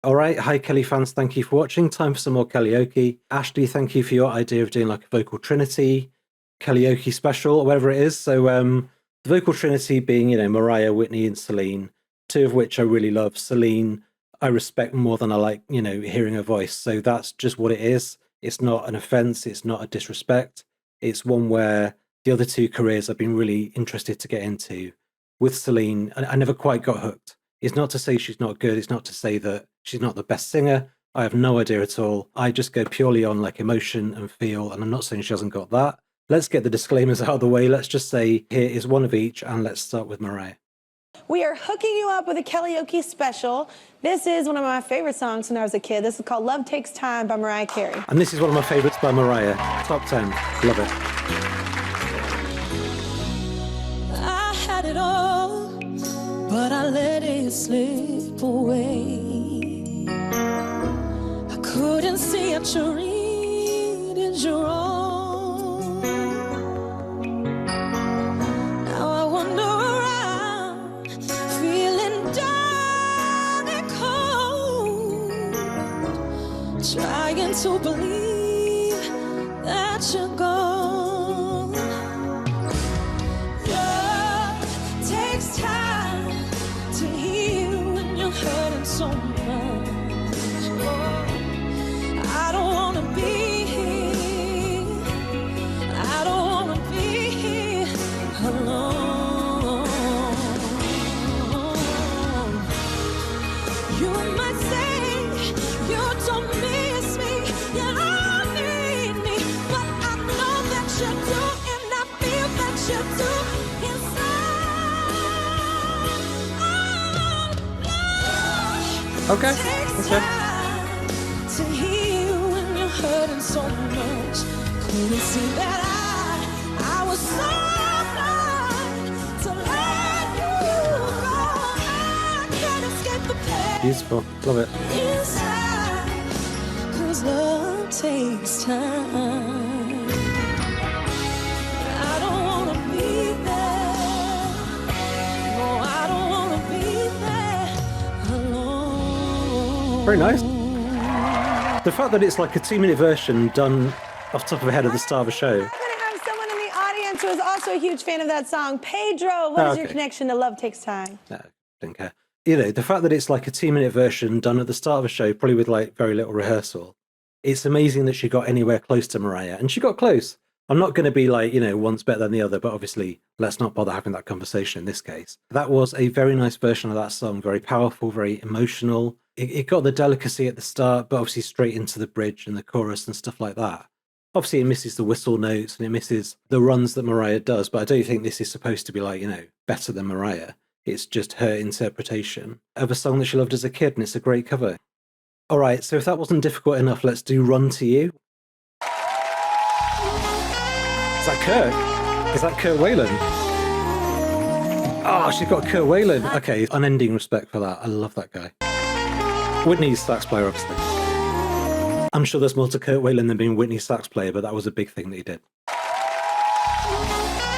All right, hi Kelly fans, thank you for watching. Time for some more karaoke. Ashley, thank you for your idea of doing like a vocal trinity karaoke special or whatever it is. So the vocal trinity being, you know, Mariah, Whitney, and Celine, two of which I really love. Celine, I respect more than I like, you know, hearing her voice. So that's just what it is. It's not an offense. It's not a disrespect. It's one where the other two careers I've been really interested to get into. With Celine, I never quite got hooked. It's not to say she's not good. It's not to say that she's not the best singer. I have no idea at all. I just go purely on like emotion and feel, and I'm not saying she hasn't got that. Let's get the disclaimers out of the way. Let's just say here is one of each, and let's start with Mariah. We are hooking you up with a karaoke special. This is one of my favorite songs when I was a kid. This is called Love Takes Time by Mariah Carey. And this is one of my favorites by Mariah. Top 10. Love it. I had it all, but I let it slip away. I couldn't see it, you read your own. Now I wander around, feeling down and cold, trying to believe that you're gone. Love takes time to heal when you're hurting so much. Oh, I don't wanna be here. I don't wanna be here alone. You might say you don't miss me, you don't need me, but I know that you do, and I feel that you do inside. Okay. Takes Okay. time to heal when you're hurting so much. Couldn't see that I was so blind to let you go. I can't escape the pain Beautiful. Love it. inside, 'cause love takes time. I don't wanna be there. No, I don't wanna be there alone. Very nice. The fact that it's like a 2-minute version done off the top of a head at the start of a show. I'm going to have someone in the audience who is also a huge fan of that song. Pedro, what is your Okay. connection to Love Takes Time? No, don't care. You know, the fact that it's like a 2-minute version done at the start of a show, probably with like very little rehearsal. It's amazing that she got anywhere close to Mariah, and she got close. I'm not going to be like, you know, one's better than the other, but obviously let's not bother having that conversation in this case. That was a very nice version of that song, very powerful, very emotional. It got the delicacy at the start, but obviously straight into the bridge and the chorus and stuff like that. Obviously it misses the whistle notes and it misses the runs that Mariah does, but I don't think this is supposed to be like, you know, better than Mariah. It's just her interpretation of a song that she loved as a kid, and it's a great cover. All right, so if that wasn't difficult enough, let's do Run to You. Is that Kirk? Is that Kurt Whalen? Oh, she's got Kurt Whalen. Okay, unending respect for that. I love that guy. Whitney's sax player, obviously. I'm sure there's more to Kurt Whalen than being Whitney's sax player, but that was a big thing that he did.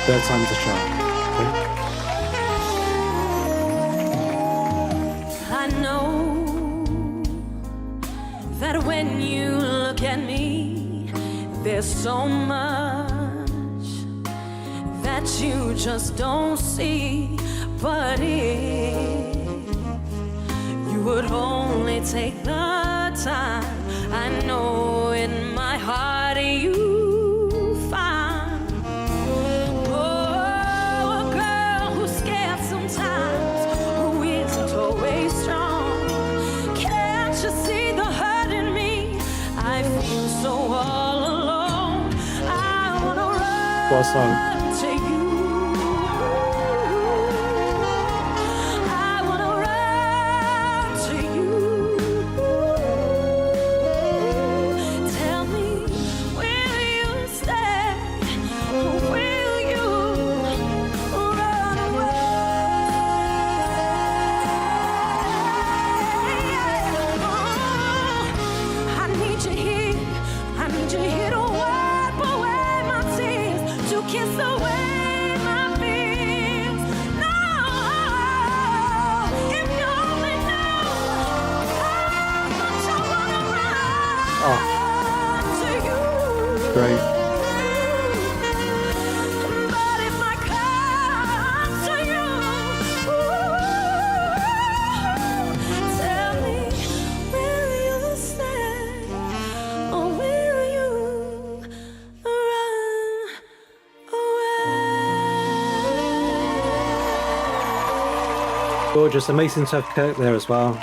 Third time's a charm. I know that when you look at me, there's so much that you just don't see. But if you would only take the time, I know in my heart you find. Oh, a girl who's scared sometimes, who isn't always strong. Can't you see the hurt in me? I feel so all alone. I wanna run What a song. to you. I wanna run to you. Tell me, will you stay or will you run away? I need you here. I need you here to wipe away my tears, to kiss away Great. But if I come to you, tell me, will you stay or will you run away? Gorgeous. Amazing to have Kirk there as well.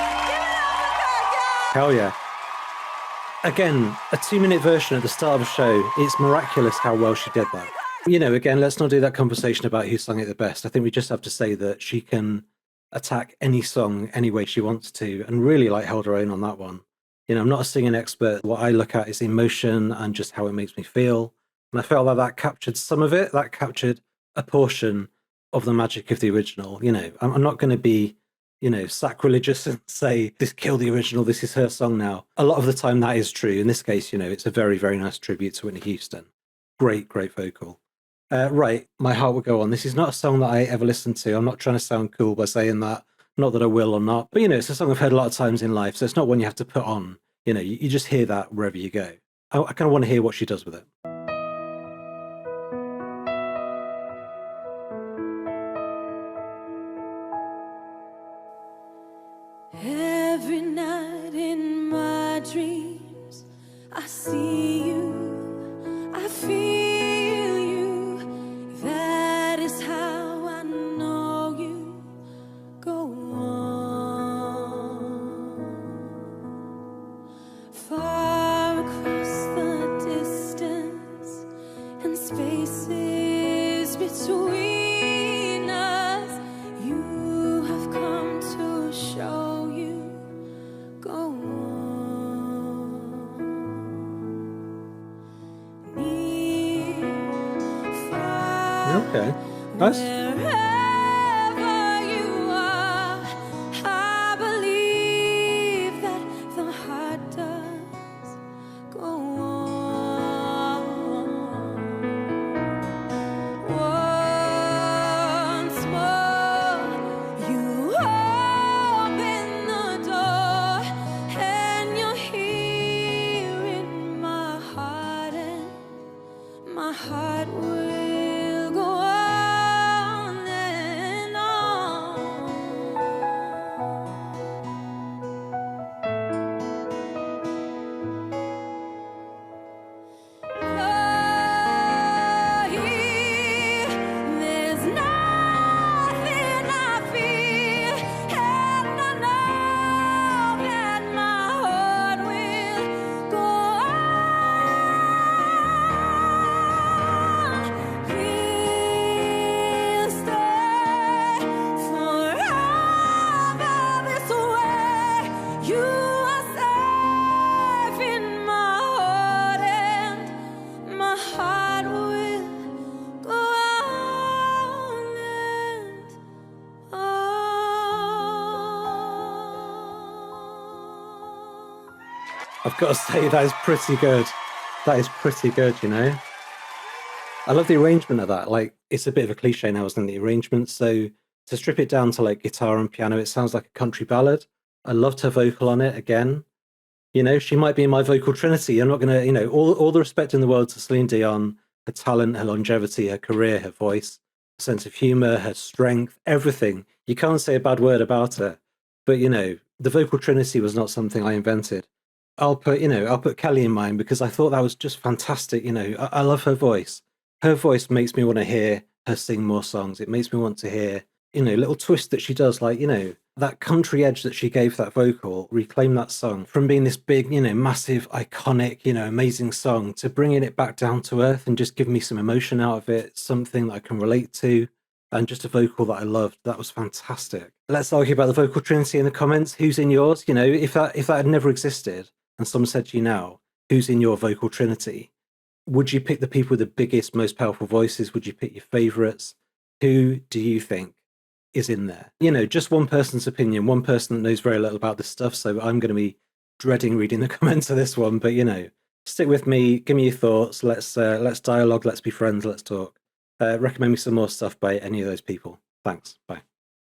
Hell yeah. Again, a 2-minute version at the start of the show. It's miraculous how well she did that. You know, again, let's not do that conversation about who sang it the best. I think we just have to say that she can attack any song any way she wants to, and really like held her own on that one. You know, I'm not a singing expert. What I look at is emotion and just how it makes me feel. And I felt like that captured some of it. That captured a portion of the magic of the original. You know, I'm not going to be, you know, sacrilegious and say this killed the original, this is her song now. A lot of the time that is true. In this case, you know, it's a very, very nice tribute to Whitney Houston. Great, great vocal. Right, My Heart Will Go On. This is not a song that I ever listened to. I'm not trying to sound cool by saying that. Not that I will or not. But, you know, it's a song I've heard a lot of times in life. So it's not one you have to put on. You know, you just hear that wherever you go. I kind of want to hear what she does with it. Every night in my dreams, I see you, I feel you. That is how I know you. Go on. Far across the distance and spaces between us, you have come to show. Okay, nice. Wherever you are, I believe that the heart does go on. Once more, you open the door, and you're here in my heart, and my heart will. I've got to say, that is pretty good. That is pretty good, you know? I love the arrangement of that. Like, it's a bit of a cliche now, isn't it, the arrangement? So to strip it down to like guitar and piano, it sounds like a country ballad. I loved her vocal on it again. You know, she might be in my vocal trinity. I'm not going to, you know, all the respect in the world to Celine Dion, her talent, her longevity, her career, her voice, her sense of humor, her strength, everything. You can't say a bad word about her. But, you know, the vocal trinity was not something I invented. I'll put Kelly in mine because I thought that was just fantastic. You know, I love her voice. Her voice makes me want to hear her sing more songs. It makes me want to hear, you know, little twist that she does, like, you know, that country edge that she gave that vocal, reclaim that song from being this big, you know, massive, iconic, you know, amazing song to bringing it back down to earth and just giving me some emotion out of it, something that I can relate to, and just a vocal that I loved. That was fantastic. Let's argue about the vocal trinity in the comments. Who's in yours? You know, if that had never existed and someone said to you now, who's in your vocal trinity? Would you pick the people with the biggest, most powerful voices? Would you pick your favorites? Who do you think is in there? You know, just one person's opinion, one person that knows very little about this stuff. So I'm going to be dreading reading the comments of this one, but you know, stick with me, give me your thoughts. Let's dialogue, let's be friends, let's talk. Recommend me some more stuff by any of those people. Thanks. Bye.